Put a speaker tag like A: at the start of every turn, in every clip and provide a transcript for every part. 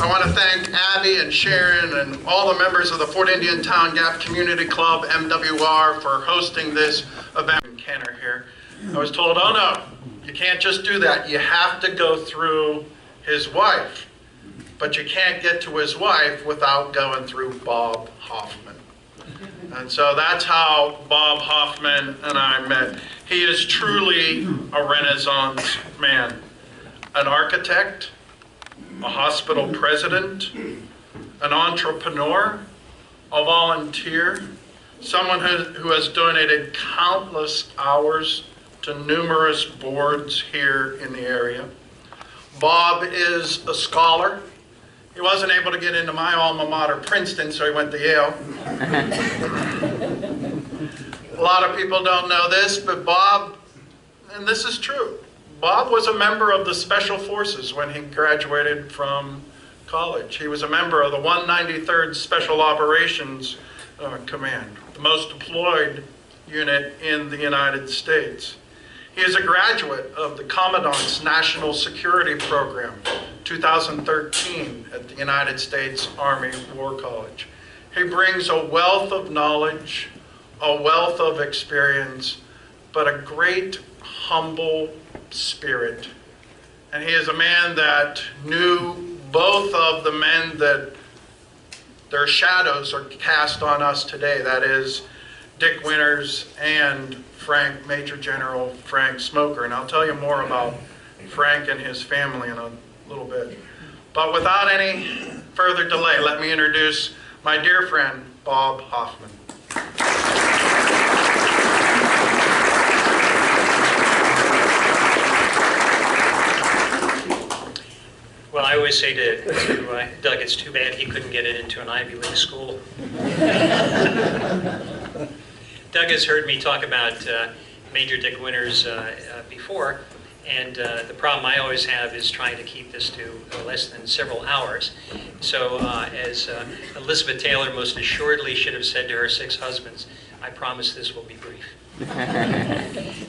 A: I want to thank Abby and Sharon and all the members of the Fort Indian Town Gap Community Club, MWR, for hosting this event. Kenner here. I was told, oh no, you can't just do that. You have to go through his wife. But you can't get to his wife without going through Bob Hoffman. And so that's how Bob Hoffman and I met. He is truly a Renaissance man. An architect, a hospital president, an entrepreneur, a volunteer, someone who has donated countless hours to numerous boards here in the area. Bob is a scholar. He wasn't able to get into my alma mater, Princeton, so he went to Yale. A lot of people don't know this, but Bob, and this is true, Bob was a member of the Special Forces when he graduated from college. He was a member of the 193rd Special Operations Command, the most deployed unit in the United States. He is a graduate of the Commandant's National Security Program, 2013, at the United States Army War College. He brings a wealth of knowledge, a wealth of experience, but a great, humble spirit. And he is a man that knew both of the men that their shadows are cast on us today. That is Dick Winters and Major General Frank Smoker. And I'll tell you more about Frank and his family in a little bit. But without any further delay, let me introduce my dear friend, Bob Hoffman.
B: Well, I always say to Doug, it's too bad he couldn't get it into an Ivy League school. Doug has heard me talk about Major Dick Winters before, and the problem I always have is trying to keep this to less than several hours. So as Elizabeth Taylor most assuredly should have said to her 6 husbands, I promise this will be brief.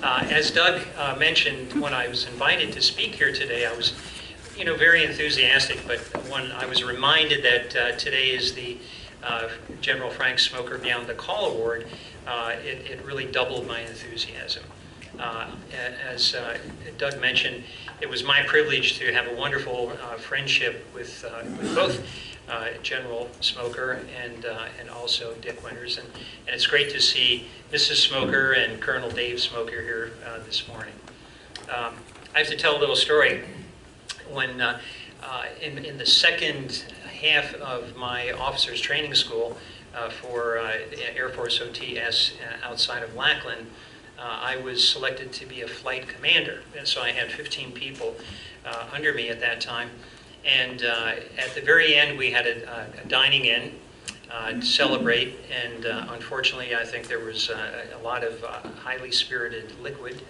B: As Doug mentioned, when I was invited to speak here today, I was very enthusiastic, but I was reminded that today is the General Frank Smoker Beyond the Call Award. It really doubled my enthusiasm. As Doug mentioned, it was my privilege to have a wonderful friendship with both General Smoker and also Dick Winters, and it's great to see Mrs. Smoker and Colonel Dave Smoker here this morning. I have to tell a little story. When in the second half of my officers training school for Air Force OTS outside of Lackland, I was selected to be a flight commander. And so I had 15 people under me at that time. And at the very end, we had a dining in to celebrate. And unfortunately, I think there was a lot of highly spirited liquid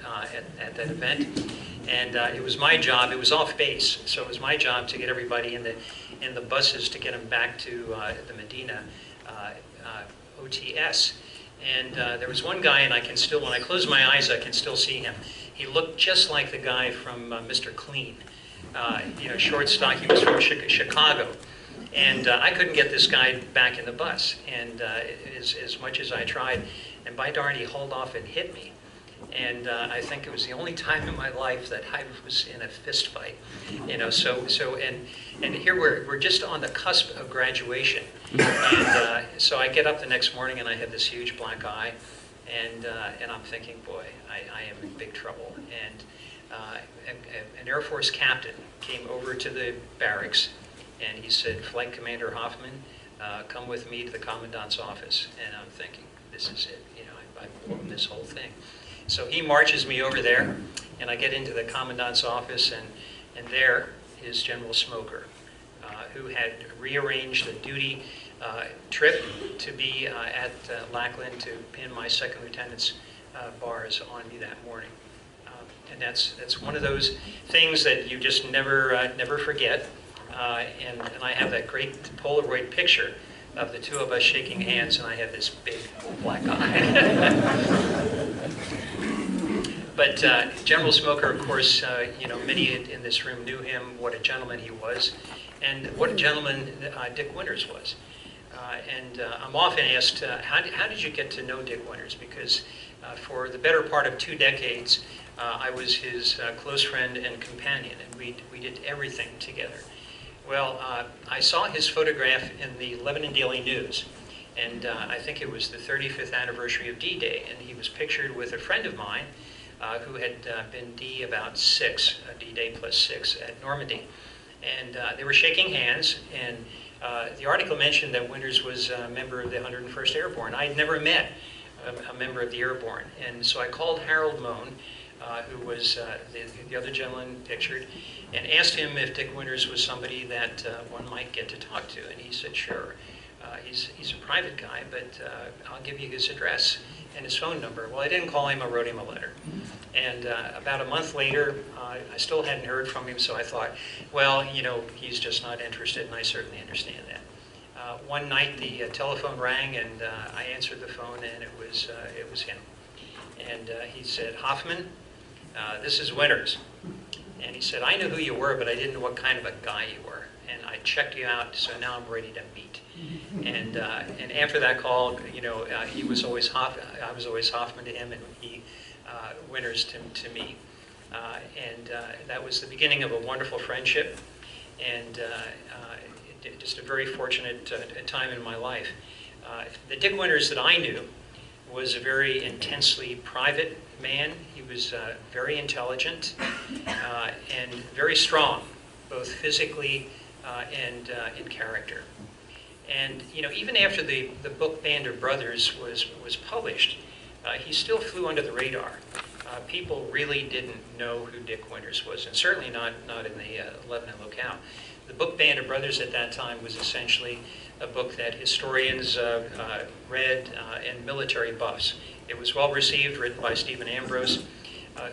B: at that event. And it was my job, it was off base, so it was my job to get everybody in the buses to get them back to the Medina OTS. And there was one guy, and I can still, when I close my eyes, I can still see him. He looked just like the guy from Mr. Clean. Short, stocky, he was from Chicago. And I couldn't get this guy back in the bus, and as much as I tried, and by darn, he hauled off and hit me. And I think it was the only time in my life that I was in a fist fight, and here we're just on the cusp of graduation, and so I get up the next morning and I have this huge black eye, and I'm thinking, boy, I am in big trouble. And an Air Force captain came over to the barracks, and he said, Flight Commander Hoffman, come with me to the Commandant's office. And I'm thinking, this is it, I've blown this whole thing. So he marches me over there, and I get into the Commandant's office, and there is General Smoker, who had rearranged a duty trip to be at Lackland to pin my second lieutenant's bars on me that morning. And that's one of those things that you just never forget. And I have that great Polaroid picture of the two of us shaking hands, and I have this big black eye. But General Smoker, of course, many in this room knew him, what a gentleman he was, and what a gentleman Dick Winters was. I'm often asked, how did you get to know Dick Winters? Because for the better part of 2 decades, I was his close friend and companion, and we did everything together. Well, I saw his photograph in the Lebanon Daily News, and I think it was the 35th anniversary of D-Day, and he was pictured with a friend of mine who had been D about 6, D-Day plus 6 at Normandy. And they were shaking hands, and the article mentioned that Winters was a member of the 101st Airborne. I had never met a member of the Airborne, and so I called Harold Mohn, who was the other gentleman pictured, and asked him if Dick Winters was somebody that one might get to talk to, and he said, sure. He's a private guy, but I'll give you his address and his phone number. Well, I didn't call him, I wrote him a letter. And about a month later, I still hadn't heard from him, so I thought, well, he's just not interested, and I certainly understand that. One night, the telephone rang, and I answered the phone, and it was him. And he said, Hoffman, this is Winters. And he said, I knew who you were, but I didn't know what kind of a guy you were. And I checked you out, so now I'm ready to meet. And after that call, he was always I was always Hoffman to him, and he Winters to me. That was the beginning of a wonderful friendship, and just a very fortunate time in my life. The Dick Winters that I knew was a very intensely private man. He was very intelligent and very strong, both physically and in character. And even after the book Band of Brothers was published, he still flew under the radar. People really didn't know who Dick Winters was, and certainly not in the Lebanon locale. The book Band of Brothers at that time was essentially a book that historians read and military buffs. It was well received, written by Stephen Ambrose,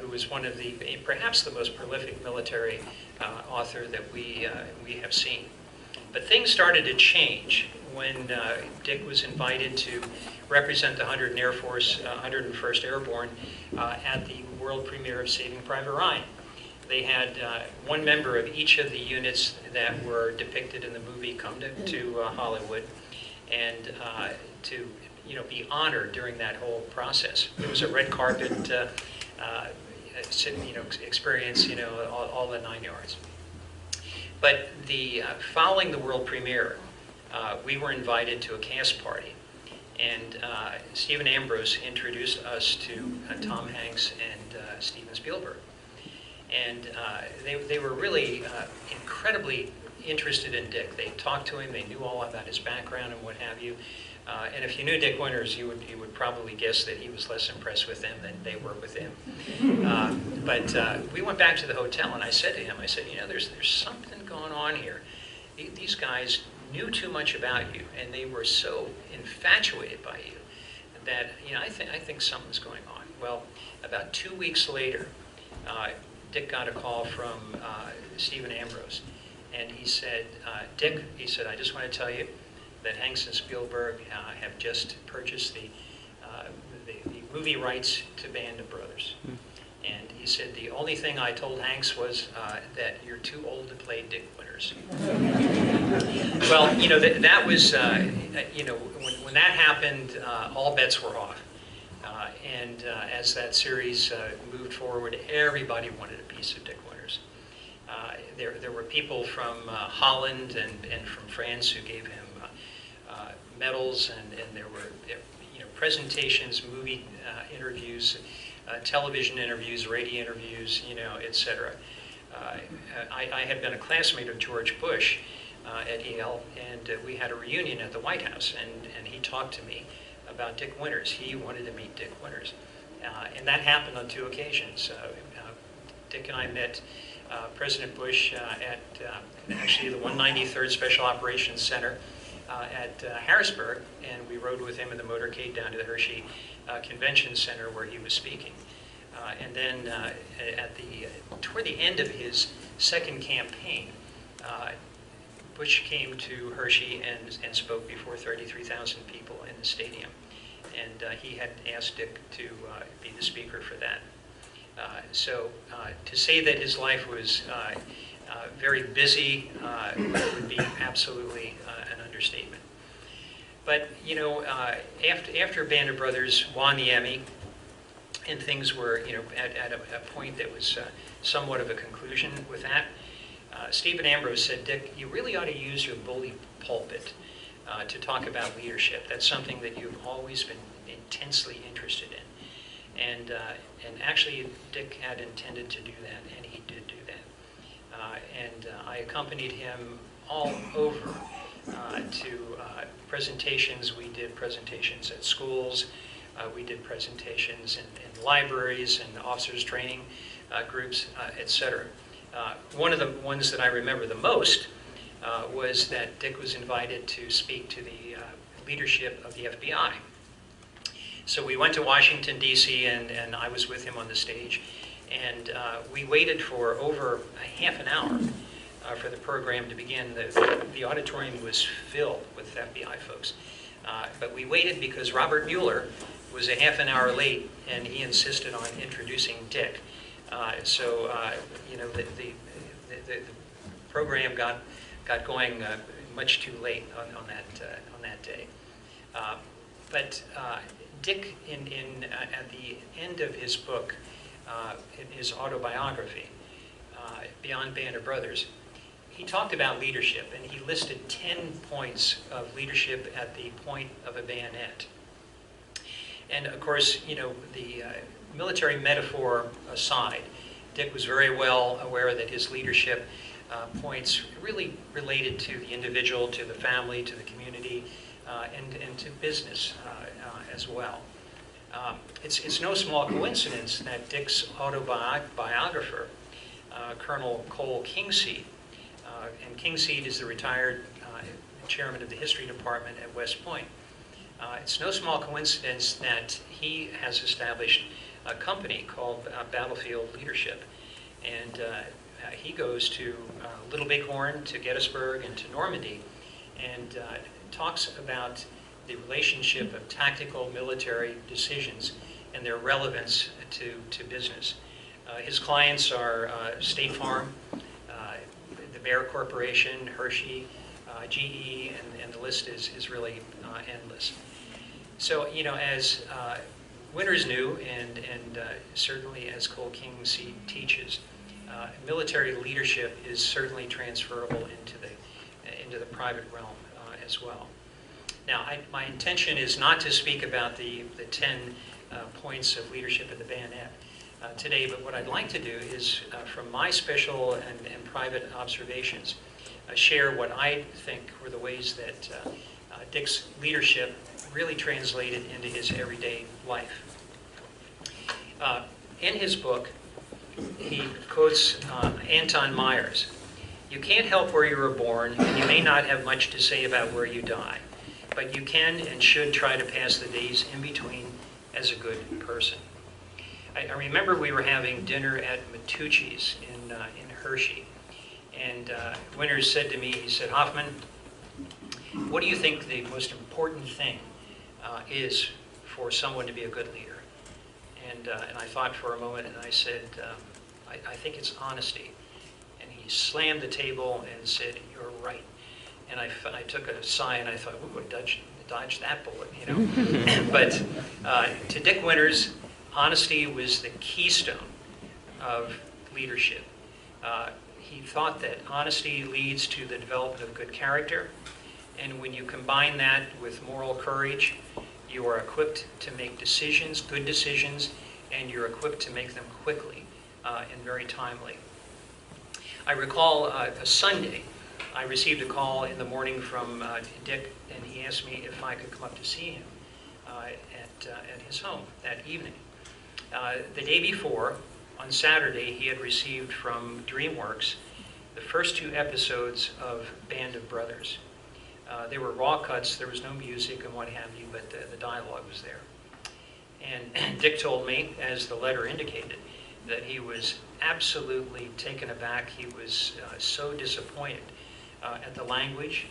B: who was one of perhaps the most prolific military author that we have seen. But things started to change when Dick was invited to represent the 101st Airborne at the world premiere of Saving Private Ryan. They had one member of each of the units that were depicted in the movie come to Hollywood, and to be honored during that whole process. It was a red carpet experience, all the 9 yards. But following the world premiere, we were invited to a cast party, and Stephen Ambrose introduced us to Tom Hanks and Steven Spielberg. And they were really incredibly interested in Dick. They talked to him, they knew all about his background and what have you. And if you knew Dick Winters, you would probably guess that he was less impressed with them than they were with him. But we went back to the hotel, and I said to him, there's something going on here. These guys knew too much about you, and they were so infatuated by you that I think something's going on. Well, about 2 weeks later, Dick got a call from Stephen Ambrose, and he said, Dick, I just want to tell you that Hanks and Spielberg have just purchased the movie rights to Band of Brothers. And he said, the only thing I told Hanks was that you're too old to play Dick Winters. Well, that was, when that happened, all bets were off. And as that series moved forward, everybody wanted a piece of Dick Winters. There were people from Holland and from France who gave him medals, and there were presentations, movie interviews, television interviews, radio interviews, etc. I had been a classmate of George Bush at Yale, and we had a reunion at the White House, and he talked to me about Dick Winters. He wanted to meet Dick Winters. And that happened on 2 occasions. Dick and I met President Bush at actually the 193rd Special Operations Center at Harrisburg, and we rode with him in the motorcade down to the Hershey Convention Center where he was speaking. And then toward the end of his second campaign, Bush came to Hershey and spoke before 33,000 people in the stadium. And he had asked Dick to be the speaker for that. So to say that his life was very busy would be absolutely an understatement. But, you know, after Band of Brothers won the Emmy, and things were, you know, at a point that was somewhat of a conclusion with that, Stephen Ambrose said, "Dick, you really ought to use your bully pulpit to talk about leadership. That's something that you've always been intensely interested in." And actually, Dick had intended to do that, and he did do that. I accompanied him all over to presentations. We did presentations at schools. We did presentations in libraries and officers training groups, etc. One of the ones that I remember the most was that Dick was invited to speak to the leadership of the FBI. So we went to Washington, D.C., and I was with him on the stage. And we waited for over a half an hour for the program to begin. The auditorium was filled with FBI folks. But we waited because Robert Mueller was a half an hour late, and he insisted on introducing Dick. You know, the program got going much too late on that day. But Dick, at the end of his book, in his autobiography, Beyond Band of Brothers, he talked about leadership, and he listed 10 points of leadership at the point of a bayonet. And of course, you know, the military metaphor aside, Dick was very well aware that his leadership points really related to the individual, to the family, to the community, and to business as well. It's no small coincidence that Dick's autobiographer, Colonel Cole Kingseed, and Kingseed is the retired chairman of the history department at West Point. It's no small coincidence that he has established a company called Battlefield Leadership. And he goes to Little Bighorn, to Gettysburg, and to Normandy, and talks about the relationship of tactical military decisions and their relevance to business. His clients are State Farm, the Bayer Corporation, Hershey, GE, and the list is really endless. So, you know, as Winters knew, and certainly as Cole Kingseed teaches, military leadership is certainly transferable into the private realm as well. Now, my intention is not to speak about the 10 points of leadership in the bayonet today, but what I'd like to do is, from my special and private observations, share what I think were the ways that Dick's leadership really translated into his everyday life. In his book, he quotes Anton Myers. "You can't help where you were born, and you may not have much to say about where you die, but you can and should try to pass the days in between as a good person." I remember we were having dinner at Matucci's in Hershey, and Winters said to me, he said, "Hoffman, what do you think the most important thing is for someone to be a good leader?" And I thought for a moment, and I said, I think it's honesty. And he slammed the table and said, "You're right." And I took a sigh, and I thought, ooh, dodge that bullet, you know. But to Dick Winters, honesty was the keystone of leadership. He thought that honesty leads to the development of good character, and when you combine that with moral courage, you are equipped to make decisions, good decisions, and you're equipped to make them quickly and very timely. I recall a Sunday, I received a call in the morning from Dick, and he asked me if I could come up to see him at his home that evening. The day before, on Saturday, he had received from DreamWorks the first 2 episodes of Band of Brothers. They were raw cuts, there was no music and what have you, but the dialogue was there. And Dick told me, as the letter indicated, that he was absolutely taken aback. He was so disappointed at the language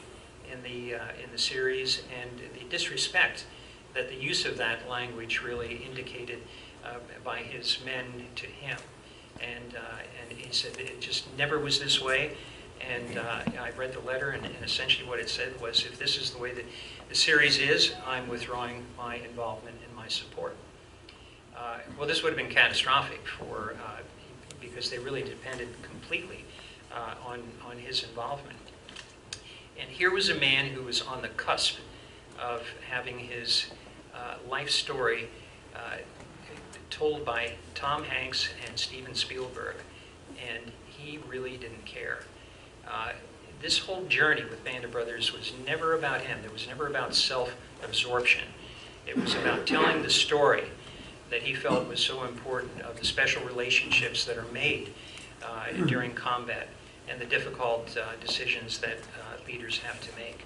B: in the series, and the disrespect that the use of that language really indicated by his men to him. And he said it just never was this way. And I read the letter, and essentially what it said was, if this is the way that the series is, I'm withdrawing my involvement and my support. Well, this would have been catastrophic because they really depended completely on his involvement. And here was a man who was on the cusp of having his life story told by Tom Hanks and Steven Spielberg, and he really didn't care. This whole journey with Band of Brothers was never about him. It was never about self-absorption. It was about telling the story that he felt was so important, of the special relationships that are made during combat and the difficult decisions that leaders have to make.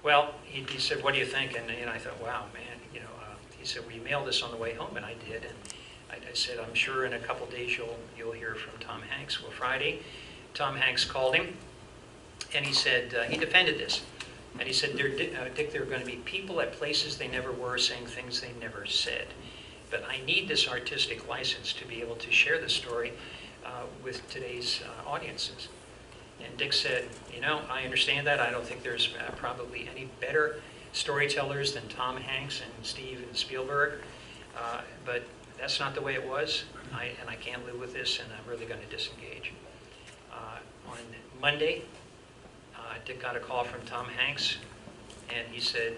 B: Well, he said, "What do you think?" And I thought, wow, man, he said, "Will you mail this on the way home?" And I did. And I said, "I'm sure in a couple days you'll hear from Tom Hanks." Well, Friday, Tom Hanks called him, and he said, he defended this. And he said, Dick, there are going to be people at places they never were saying things they never said. But I need this artistic license to be able to share the story with today's audiences. And Dick said, I understand that. I don't think there's probably any better storytellers than Tom Hanks and Steven Spielberg. But that's not the way it was. And I can't live with this, and I'm really going to disengage. On Monday, Dick got a call from Tom Hanks, and he said,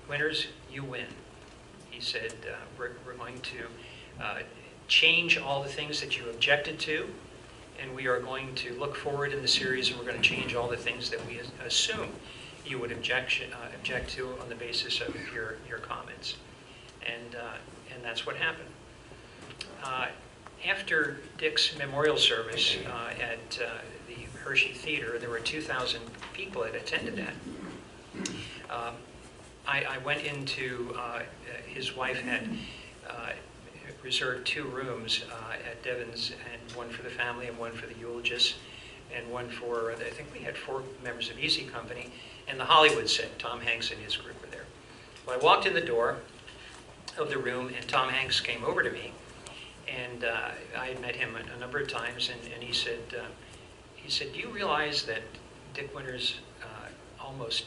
B: "Winters, you win." He said, we're going to change all the things that you objected to, and we are going to look forward in the series, and we're going to change all the things that we assume you would object to on the basis of your comments. And that's what happened. After Dick's memorial service at the Hershey Theater, there were 2,000 people that attended that. I went into, his wife had reserved 2 rooms at Devon's, and one for the family and one for the eulogists, and one for, I think we had 4 members of Easy Company, and the Hollywood set. Tom Hanks and his group were there. Well, I walked in the door of the room, and Tom Hanks came over to me, and I had met him a number of times, and he said, "Do you realize that Dick Winters almost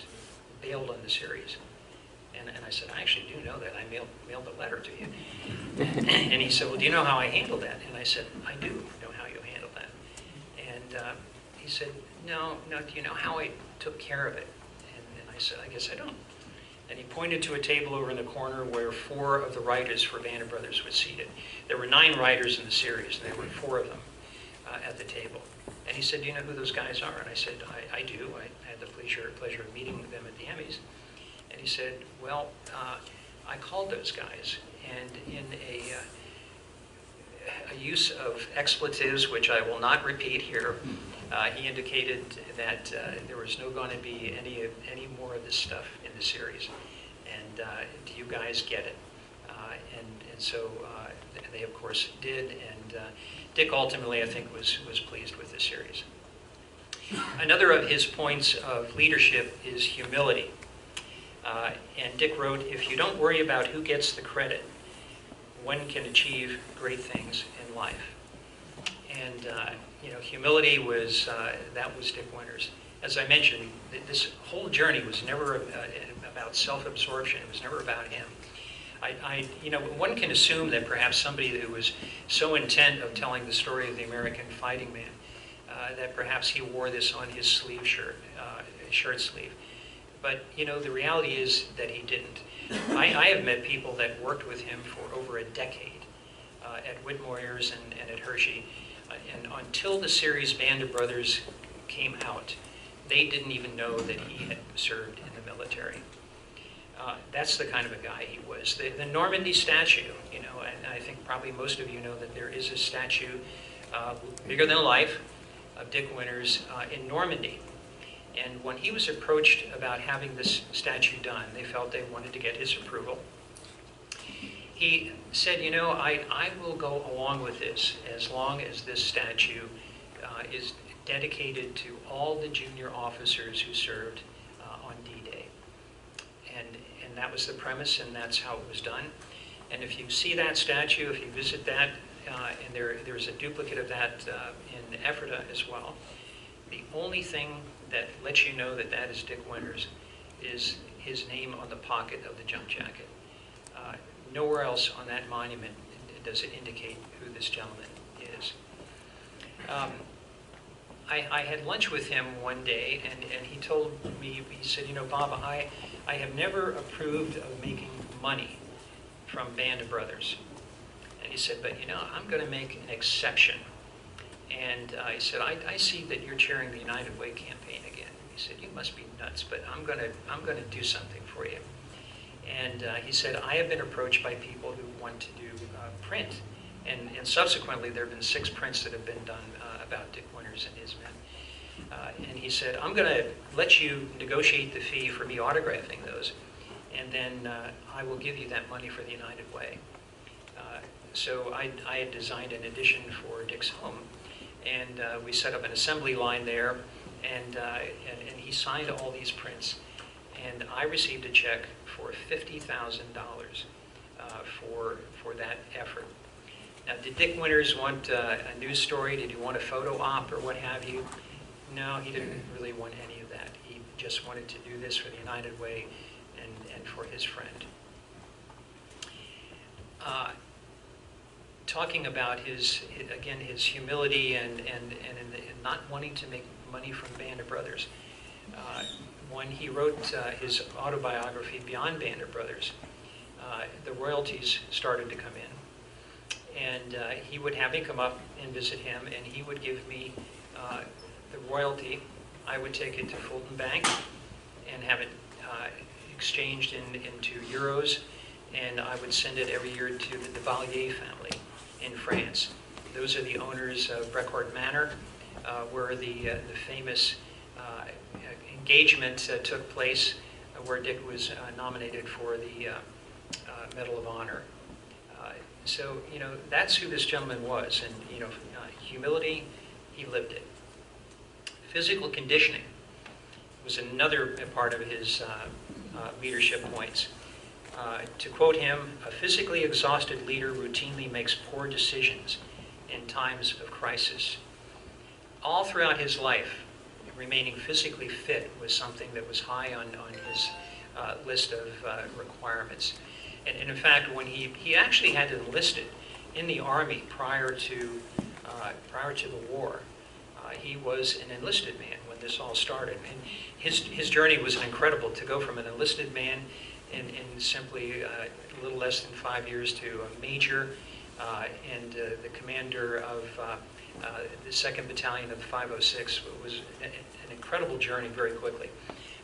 B: bailed on the series?" And I said, "I actually do know that. I mailed a letter to you." And he said, "Well, do you know how I handled that?" And I said, "I do know how you handled that." And he said, no, do you know how I took care of it?" And I said, "I guess I don't." And he pointed to a table over in the corner where 4 of the writers for Band of Brothers were seated. There were 9 writers in the series, and there were 4 of them at the table. And he said, "Do you know who those guys are?" And I said, I do. I had the pleasure of meeting them at the Emmys. And he said, "Well, I called those guys, and in a use of expletives, which I will not repeat here, he indicated that there was no going to be any more of this stuff in the series. And do you guys get it?" And so they, of course, did. And Dick ultimately, I think, was pleased with the series. Another of his points of leadership is humility. And Dick wrote, "If you don't worry about who gets the credit, one can achieve great things in life." And humility was that was Dick Winters. As I mentioned, this whole journey was never about self-absorption. It was never about him. One can assume that perhaps somebody who was so intent of telling the story of the American fighting man, that perhaps he wore this on his shirt sleeve. But, the reality is that he didn't. I have met people that worked with him for over a decade at Whitmoyers and at Hershey. And until the series Band of Brothers came out, they didn't even know that he had served in the military. That's the kind of a guy he was. The Normandy statue, and I think probably most of you know that there is a statue bigger than life of Dick Winters in Normandy. And when he was approached about having this statue done, they felt they wanted to get his approval. He said, I will go along with this as long as this statue is dedicated to all the junior officers who served on D-Day. And that was the premise, and that's how it was done. And if you see that statue, if you visit that, and there's a duplicate of that in Ephrata as well, the only thing that lets you know that that is Dick Winters is his name on the pocket of the jump jacket. Nowhere else on that monument does it indicate who this gentleman is. I had lunch with him one day, and he told me, he said, you know, Bob, I have never approved of making money from Band of Brothers. And he said, but you know, I'm going to make an exception. And he said, I see that you're chairing the United Way campaign again. He said, you must be nuts, but I'm going to do something for you. And he said, I have been approached by people who want to do print. And subsequently, there have been 6 prints that have been done about Dick Winters and his men. And he said, I'm going to let you negotiate the fee for me autographing those, and then I will give you that money for the United Way. So I had designed an edition for Dick's home, and we set up an assembly line there, and he signed all these prints. And I received a check for $50,000 for that effort. Now, did Dick Winters want a news story? Did he want a photo op or what have you? No, he didn't really want any of that. He just wanted to do this for the United Way and for his friend. Talking about his humility and not wanting to make money from Band of Brothers. When he wrote his autobiography, Beyond Band of Brothers, the royalties started to come in. And he would have me come up and visit him, and he would give me the royalty. I would take it to Fulton Bank and have it exchanged into euros, and I would send it every year to the Duvalier family in France. Those are the owners of Brecourt Manor, where the famous engagement took place, where Dick was nominated for the Medal of Honor. So, you know, that's who this gentleman was. And, you know, humility, he lived it. Physical conditioning was another part of his leadership points. To quote him, a physically exhausted leader routinely makes poor decisions in times of crisis. All throughout his life, remaining physically fit was something that was high on his list of requirements. And in fact, when he actually had enlisted in the Army prior to the war, he was an enlisted man when this all started. And his journey was incredible, to go from an enlisted man in simply a little less than 5 years to a major and the commander of the 2nd Battalion of the 506. Was an incredible journey very quickly.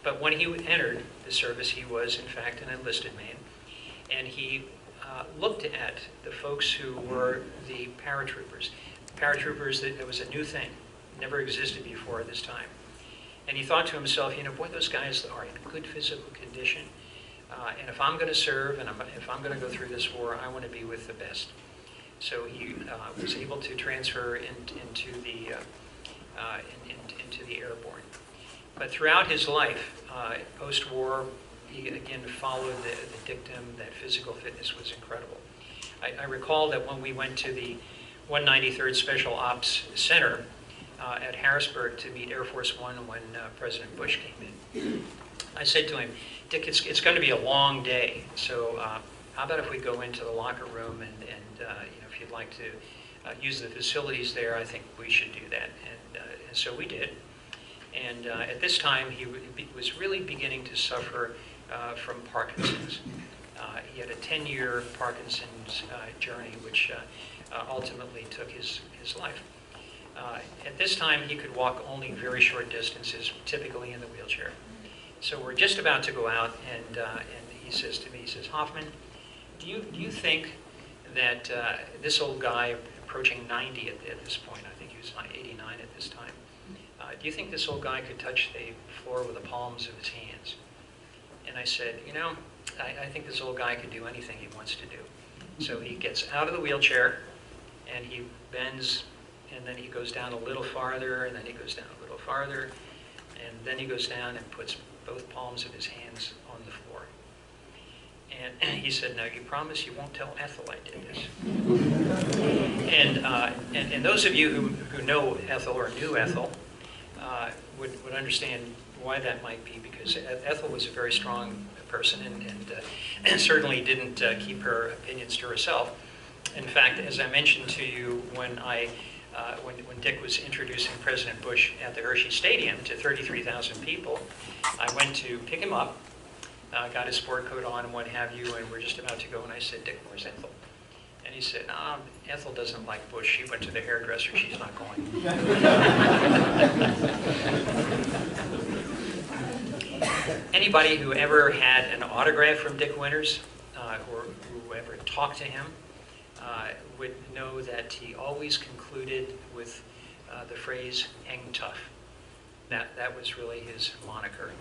B: But when he entered the service, he was in fact an enlisted man. And he looked at the folks who were the paratroopers. Paratroopers, that was a new thing, never existed before at this time. And he thought to himself, you know, boy, those guys are in good physical condition. And if I'm going to serve, and if I'm going to go through this war, I want to be with the best. So he was able to transfer into the airborne. But throughout his life, post-war, he again followed the dictum that physical fitness was incredible. I recall that when we went to the 193rd Special Ops Center at Harrisburg to meet Air Force One when President Bush came in, I said to him, Dick, it's going to be a long day, so how about if we go into the locker room and you know, if you'd like to use the facilities there, I think we should do that. And so we did. And at this time, he was really beginning to suffer from Parkinson's. He had a 10-year Parkinson's journey, which ultimately took his life. At this time, he could walk only very short distances, typically in the wheelchair. So we're just about to go out, and he says to me, he says, Hoffman, do you think that this old guy, approaching 90 at this point, I think he was 89 at this time, do you think this old guy could touch the floor with the palms of his hands? And I said, you know, I think this old guy could do anything he wants to do. So he gets out of the wheelchair, and he bends, and then he goes down a little farther, and then he goes down a little farther, and then he goes down and puts both palms of his hands on the floor. And he said, "Now you promise you won't tell Ethel I did this." And those of you who know Ethel or knew Ethel would understand why that might be, because Ethel was a very strong person and certainly didn't keep her opinions to herself. In fact, as I mentioned to you when Dick was introducing President Bush at the Hershey Stadium to 33,000 people, I went to pick him up, got his sport coat on and what have you, and we're just about to go, and I said, "Dick, where's Ethel?" And he said, "Ethel doesn't like Bush. She went to the hairdresser. She's not going." Anybody who ever had an autograph from Dick Winters, or who ever talked to him, would know that he always concluded with the phrase, "hang tough." That was really his moniker.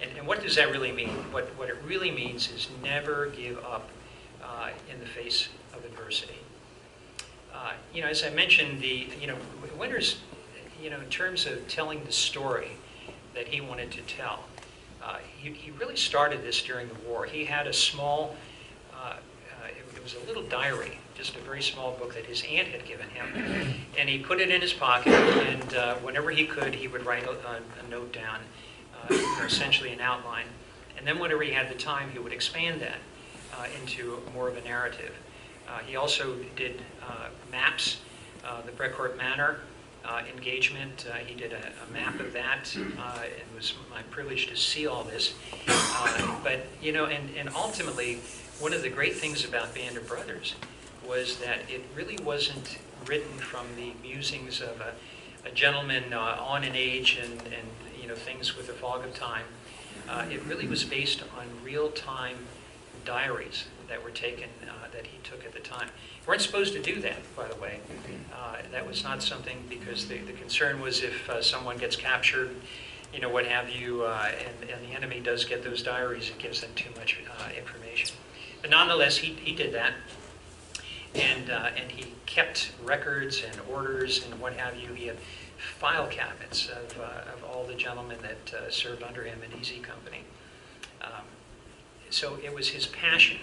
B: And what does that really mean? What it really means is never give up in the face of adversity. As I mentioned, Winters, in terms of telling the story that he wanted to tell, he really started this during the war. He had a small, it was a little diary, just a very small book that his aunt had given him, and he put it in his pocket, and whenever he could, he would write a note down, essentially an outline, and then whenever he had the time, he would expand that into more of a narrative. He also did maps, the Brecourt Manor engagement. He did a map of that. It was my privilege to see all this. But and ultimately, one of the great things about Band of Brothers was that it really wasn't written from the musings of a gentleman on in age and things with the fog of time. It really was based on real-time diaries that were taken, that he took at the time. We weren't supposed to do that, by the way. That was not something, because the concern was if someone gets captured, what have you, and the enemy does get those diaries, it gives them too much information. But nonetheless, he did that, and he kept records and orders and what have you. He had file cabinets of all the gentlemen that served under him in Easy Company. So it was his passion,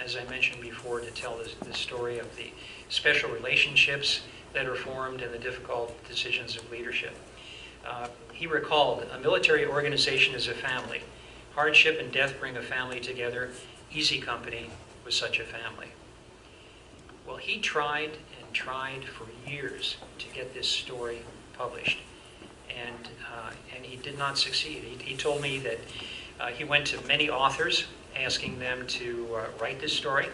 B: as I mentioned before, to tell the story of the special relationships that are formed and the difficult decisions of leadership. He recalled, "A military organization is a family. Hardship and death bring a family together. Easy Company was such a family." Well, he tried and tried for years to get this story published, and he did not succeed. He told me that he went to many authors asking them to write this story,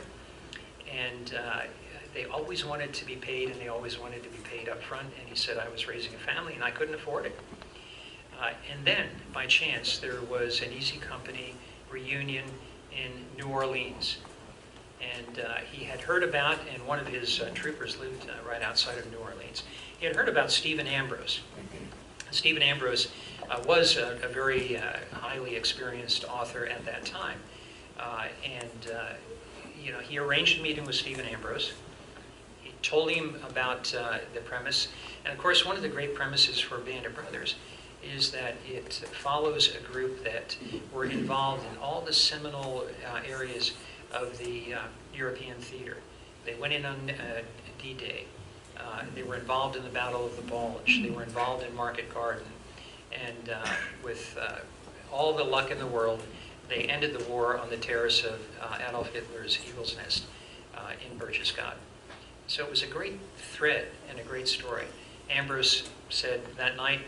B: and they always wanted to be paid, and they always wanted to be paid up front, and he said, "I was raising a family and I couldn't afford it." And then, by chance, there was an Easy Company reunion in New Orleans, and he had heard about, and one of his troopers lived right outside of New Orleans. He had heard about Stephen Ambrose. Stephen Ambrose was a very highly experienced author at that time. He arranged a meeting with Stephen Ambrose. He told him about the premise. And of course, one of the great premises for Band of Brothers is that it follows a group that were involved in all the seminal areas of the European theater. They went in on D-Day. They were involved in the Battle of the Bulge. They were involved in Market Garden. And with all the luck in the world, they ended the war on the terrace of Adolf Hitler's Eagle's Nest in Berchtesgaden. So it was a great thread and a great story. Ambrose said that night,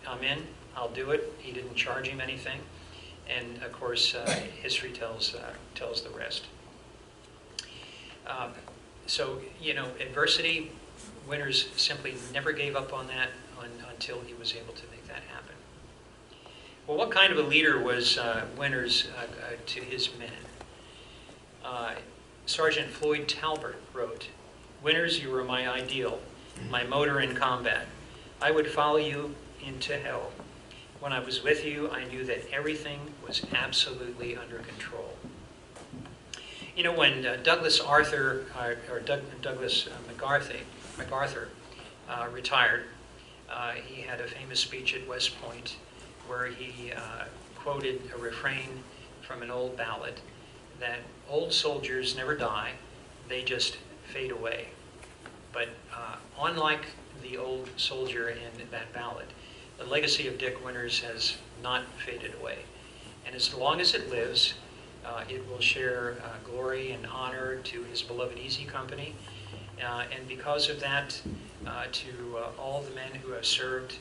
B: "I'm in, I'll do it." He didn't charge him anything. And of course, history tells the rest. Adversity, Winters simply never gave up on that until he was able to make that happen. Well, what kind of a leader was Winters to his men? Sergeant Floyd Talbot wrote, "Winters, you were my ideal, my motor in combat. I would follow you into hell. When I was with you, I knew that everything was absolutely under control." When Douglas MacArthur retired, he had a famous speech at West Point where he quoted a refrain from an old ballad that old soldiers never die, they just fade away. But unlike the old soldier in that ballad, the legacy of Dick Winters has not faded away. And as long as it lives, it will share glory and honor to his beloved Easy Company. And because of that, to all the men who have served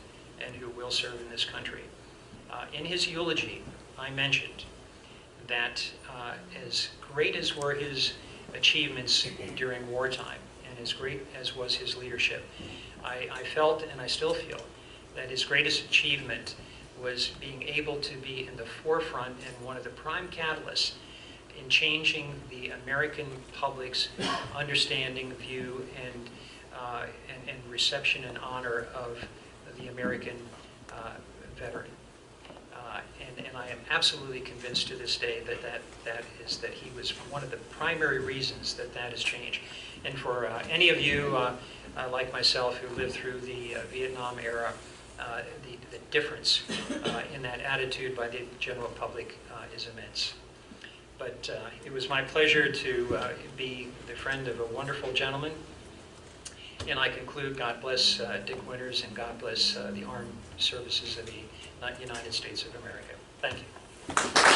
B: and who will serve in this country. In his eulogy, I mentioned that as great as were his achievements during wartime, and as great as was his leadership, I felt, and I still feel, that his greatest achievement was being able to be in the forefront and one of the prime catalysts in changing the American public's understanding, view, and reception and honor of the American veteran. And I am absolutely convinced to this day that he was one of the primary reasons that has changed. And for any of you like myself who lived through the Vietnam era, the difference in that attitude by the general public is immense. But it was my pleasure to be the friend of a wonderful gentleman. And I conclude, God bless Dick Winters, and God bless the armed services of the United States of America. Thank you.